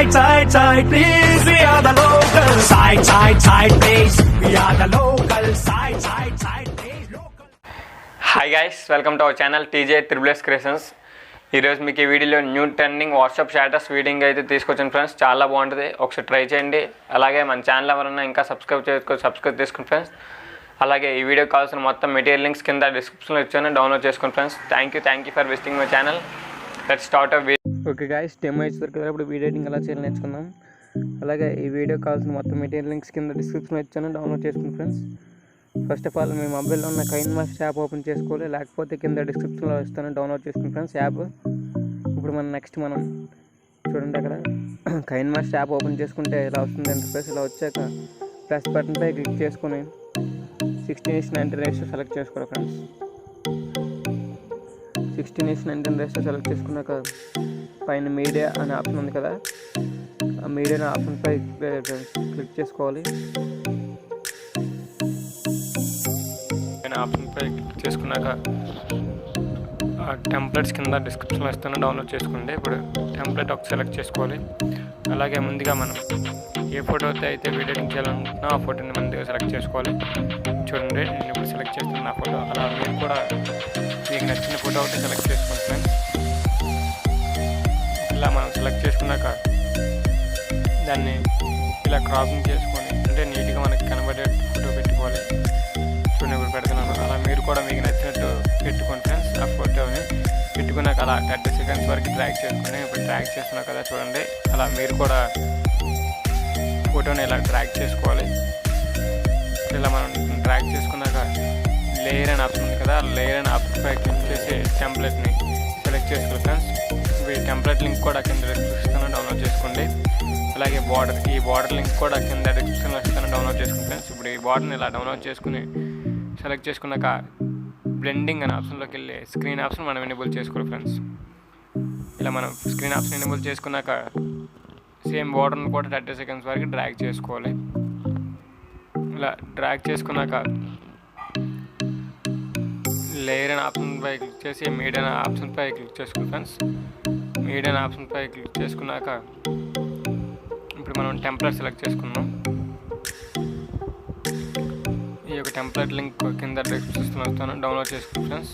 side, please. We are the local. Side, please. We are the local. Side, please. Local. Hi guys, welcome to our channel TJ triple creations. ఈరోజు మీకు ఈ వీడియోలో new trending WhatsApp status వీడింగ్ అయితే తీసుకొచ్చాను friends. చాలా బాగుంటుంది, ఒకసారి ట్రై చేయండి. అలాగే మన ఛానల్ ఎవరైనా ఇంకా సబ్స్క్రైబ్ చేసుకోండి ఫ్రెండ్స్. అలాగే ఈ వీడియోకి కావాల్సిన మొత్తం మెటీరియల్ లింక్స్ కింద డిస్క్రిప్షన్లో ఇచ్చాను, డౌన్లోడ్ చేసుకోండి friends. Thank you for visiting my channel. Let's start a video. Okay guys, demo ఇచ్చారు కదా, ఇప్పుడు వీడియో ఎడిటింగ్ ఎలా చేయాలి నేర్చుకుందాం. అలాగే ఈ వీడియోకి కావాల్సిన మొత్తం మెటీరియల్ లింక్స్ కింద డిస్క్రిప్షన్లో ఇచ్చాను, డౌన్లోడ్ చేసుకోండి ఫ్రెండ్స్. ఫస్ట్ ఆఫ్ ఆల్ మీ మొబైల్లో ఉన్న కైన్ మాస్టర్ యాప్ ఓపెన్ చేసుకోవాలి, లేకపోతే కింద డిస్క్రిప్షన్లో ఇస్తాను, డౌన్లోడ్ చేసుకుని ఫ్రెండ్స్ యాప్. ఇప్పుడు మనం చూడండి, అక్కడ కైన్ మాస్టర్ యాప్ ఓపెన్ చేసుకుంటే ఇలా వస్తుంది ఇంటర్ఫేస్. ఇలా వచ్చాక ప్లస్ బటన్పై క్లిక్ చేసుకుని 16:19 రేషియో సెలెక్ట్ చేసుకోవాలి ఫ్రెండ్స్. 16:19 రేషియో సెలెక్ట్ చేసుకున్నాక పైన మీడియా అనే ఆప్షన్ ఉంది కదా, ఆ మీడియా అనే ఆప్షన్పై క్లిక్ చేసుకోవాలి. ఆప్షన్పై క్లిక్ చేసుకున్నాక టెంప్లెట్స్ కింద డిస్క్రిప్షన్లో ఇస్తాను, డౌన్లోడ్ చేసుకోండి. ఇప్పుడు టెంప్లెట్ ఒక సెలెక్ట్ చేసుకోవాలి. అలాగే ముందుగా మనం ఏ ఫోటో అయితే వీడియో ఎడిటింగ్ చేయాలనుకుంటున్నా ఆ ఫోటోని ముందుగా సెలెక్ట్ చేసుకోవాలి. చూడండి, నేను ఇప్పుడు సెలెక్ట్ చేస్తున్న ఫోటో. అలా మీరు కూడా మీకు నచ్చిన ఫోటో ఒకటి సెలెక్ట్ చేసుకోండి ఫ్రెండ్స్. ఇలా మనం సెలెక్ట్ చేసుకున్నాక దాన్ని ఇలా క్రాపింగ్ చేసుకొని, అంటే నీట్గా మనకి కనబడే ఫోటో పెట్టుకోవాలి. చూడండి, ఇప్పుడు పెడుతున్నాను. అలా మీరు కూడా మీకు నచ్చినట్టు పెట్టుకోండి ఫ్రెండ్స్. ఆ ఫోటోని పెట్టుకున్నాక అలా 30 సెకండ్స్ వరకు డ్రాగ్ చేసుకుని, ఇప్పుడు డ్రాగ్ చేస్తున్నా కదా చూడండి, అలా మీరు కూడా ఫోటోని ఇలా డ్రాగ్ చేసుకోవాలి. ఇలా మనం డ్రాగ్ చేసుకున్నాక లేయర్ అని ఆప్షన్ ఉంది కదా, లేయర్ అని ఆప్షన్పై క్లిక్ చేసి టెంప్లెట్ని సెలెక్ట్ చేసుకోవాలి ఫ్రెండ్స్. ఇప్పుడు ఈ టెంప్లెట్ లింక్ కూడా కింద డిస్క్రిప్షన్లో డౌన్లోడ్ చేసుకోండి. అలాగే ఈ బార్డర్ లింక్ కూడా కింద డిస్క్రిప్షన్లో ఇస్తాను, డౌన్లోడ్ చేసుకోండి ఫ్రెండ్స్. ఇప్పుడు ఈ బార్డర్ని ఇలా డౌన్లోడ్ చేసుకుని సెలెక్ట్ చేసుకున్నాక బ్లెండింగ్ అనే ఆప్షన్లోకి వెళ్ళి స్క్రీన్ ఆప్షన్ మనం ఎనేబుల్ చేసుకోవాలి ఫ్రెండ్స్. ఇలా మనం స్క్రీన్ ఆప్షన్ ఎనేబుల్ చేసుకున్నాక సేమ్ బార్డర్ని కూడా 30 సెకండ్స్ వరకు డ్రాగ్ చేసుకోవాలి. ఇలా డ్రాగ్ చేసుకున్నాక లేయర్ అనే ఆప్షన్పై క్లిక్ చేసి మీడియా అనే ఆప్షన్పై క్లిక్ చేసుకోవాలి ఫ్రెండ్స్. మీడియా అనే ఆప్షన్పై క్లిక్ చేసుకున్నాక ఇప్పుడు మనం టెంప్లెట్ సెలెక్ట్ చేసుకున్నాం. ఈ యొక్క టెంప్లెట్ లింక్ కింద డిస్క్రిప్షన్లో వస్తాను, డౌన్లోడ్ చేసుకోండి ఫ్రెండ్స్.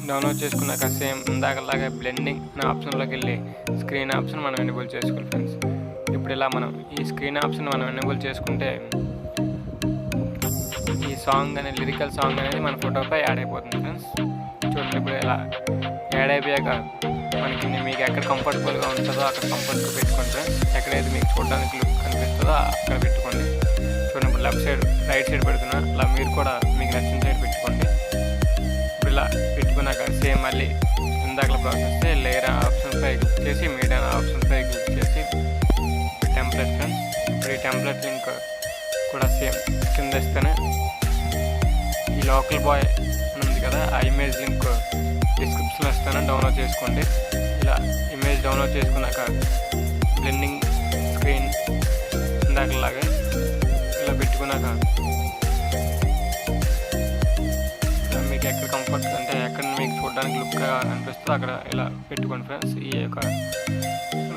డౌన్లోడ్ చేసుకున్నాక సేమ్ ఇందాకలాగా బ్లెండింగ్ అనే ఆప్షన్లోకి వెళ్ళి స్క్రీన్ ఆప్షన్ మనం ఎనేబుల్ చేసుకోవాలి ఫ్రెండ్స్. ఇప్పుడు ఇలా మనం ఈ స్క్రీన్ ఆప్షన్ మనం ఎనేబుల్ చేసుకుంటే ఈ సాంగ్ అనే లిరికల్ సాంగ్ అనేది మన ఫోటోపై యాడ్ అయిపోతుంది ఫ్రెండ్స్. చూడండి, ఇప్పుడు ఇలా యాడ్ అయిపోయాక మనకి మీకు ఎక్కడ కంఫర్టబుల్గా ఉంటుందో అక్కడ కంఫర్ట్గా పెట్టుకోండి ఫ్రెండ్స్. ఎక్కడైతే మీకు చూడడానికి లుక్ కనిపిస్తుందో అక్కడ పెట్టుకోండి. చూడండి, ఇప్పుడు లెఫ్ట్ సైడ్ రైట్ సైడ్ పెడుతున్నా, అలా మీరు కూడా మీకు నచ్చిన సైడ్ పెట్టుకోండి. ఇప్పుడు ఇలా పెట్టుకున్నాక సేమ్ మళ్ళీ ఇందాకలా ప్రాసెస్ లేయర్ ఆప్షన్పై క్లిక్ చేసి మీడియా ఆప్షన్పై క్లిక్ చేసి టెంప్లెట్ ఫ్రెండ్స్. ఇప్పుడు ఈ టెంప్లెట్ లింక్ కూడా సేమ్ కింద ఇస్తేనే ఈ లోకల్ బాయ్ ఉంది కదా, ఆ ఇమేజ్ లింక్ డిస్క్రిప్షన్లో ఇస్తాను, డౌన్లోడ్ చేసుకోండి. ఇలా ఇమేజ్ డౌన్లోడ్ చేసుకున్నాక బ్లెండింగ్ స్క్రీన్ ఇందాకలాగా ఇలా పెట్టుకున్నాక మీకు ఎక్కడ కంఫర్ట్ అంటే ఎక్కడ మీకు చూడడానికి లుక్గా అనిపిస్తుందో అక్కడ ఇలా పెట్టుకోండి ఫ్రెండ్స్. ఈ యొక్క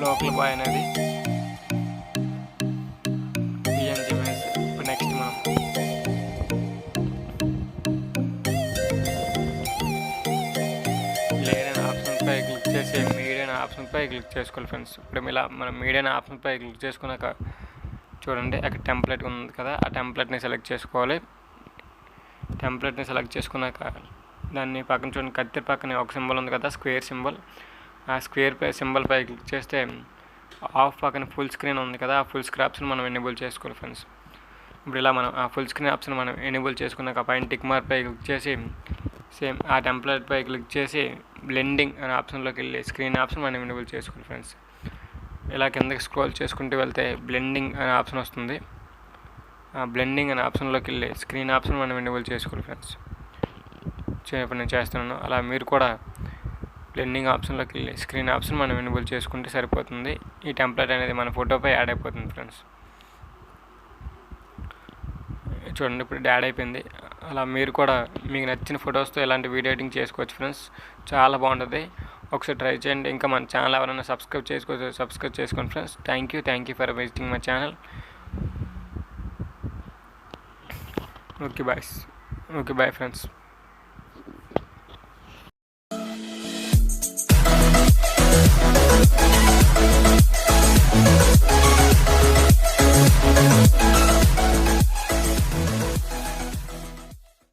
లోకల్ బాయ్ అనేది పిఎన్జీ ఇమేజ్. ఇప్పుడు నెక్స్ట్ మనం లేయర్ ఆప్షన్పై క్లిక్ చేసి మీడియా ఆప్షన్పై క్లిక్ చేసుకోవాలి ఫ్రెండ్స్. ఇప్పుడు ఇలా మనం మీడియా ఆప్షన్పై క్లిక్ చేసుకున్నాక చూడండి, అక్కడ టెంప్లెట్ ఉంది కదా, ఆ టెంప్లెట్ని సెలెక్ట్ చేసుకోవాలి. టెంప్లెట్ని సెలెక్ట్ చేసుకున్నాక దాన్ని పక్కన చూడండి, కత్తిరి పక్కన ఒక సింబల్ ఉంది కదా, స్క్వేర్ సింబల్. ఆ స్క్వేర్ సింబల్పై క్లిక్ చేస్తే ఆఫ్ పక్కన ఫుల్ స్క్రీన్ ఉంది కదా, ఆ ఫుల్ స్క్రీన్ ఆప్షన్ మనం ఎనేబుల్ చేసుకోవాలి ఫ్రెండ్స్. ఇప్పుడు ఇలా మనం ఆ ఫుల్ స్క్రీన్ ఆప్షన్ మనం ఎనేబుల్ చేసుకున్నాక పైన టిక్ మార్క్పై క్లిక్ చేసి సేమ్ ఆ టెంప్లెట్పై క్లిక్ చేసి బ్లెండింగ్ అనే ఆప్షన్లోకి వెళ్ళి స్క్రీన్ ఆప్షన్ మనం ఎనేబుల్ చేసుకోవాలి ఫ్రెండ్స్. ఇలా కిందకి స్క్రోల్ చేసుకుంటూ వెళ్తే బ్లెండింగ్ అనే ఆప్షన్ వస్తుంది. ఆ బ్లెండింగ్ అనే ఆప్షన్లోకి వెళ్ళి స్క్రీన్ ఆప్షన్ మనం ఎనేబుల్ చేసుకోవాలి ఫ్రెండ్స్. ఇప్పుడు నేను చేస్తున్నాను, అలా మీరు కూడా బ్లెండింగ్ ఆప్షన్లోకి వెళ్ళి స్క్రీన్ ఆప్షన్ మనం ఎనేబుల్ చేసుకుంటే సరిపోతుంది. ఈ టెంప్లెట్ అనేది మన ఫోటోపై యాడ్ అయిపోతుంది ఫ్రెండ్స్. చూడండి, ఇప్పుడు యాడ్ అయిపోయింది. అలా మీరు కూడా మీకు నచ్చిన ఫొటోస్తో ఇలాంటి వీడియో ఎడిటింగ్ చేసుకోవచ్చు ఫ్రెండ్స్. చాలా బాగుంటుంది. ఒకసారి ట్రై చేయండి. ఇంకా మన ఛానల్ ఎవరైనా సబ్స్క్రైబ్ చేసుకోండి friends. Thank you for visiting my channel. Okay bye friends.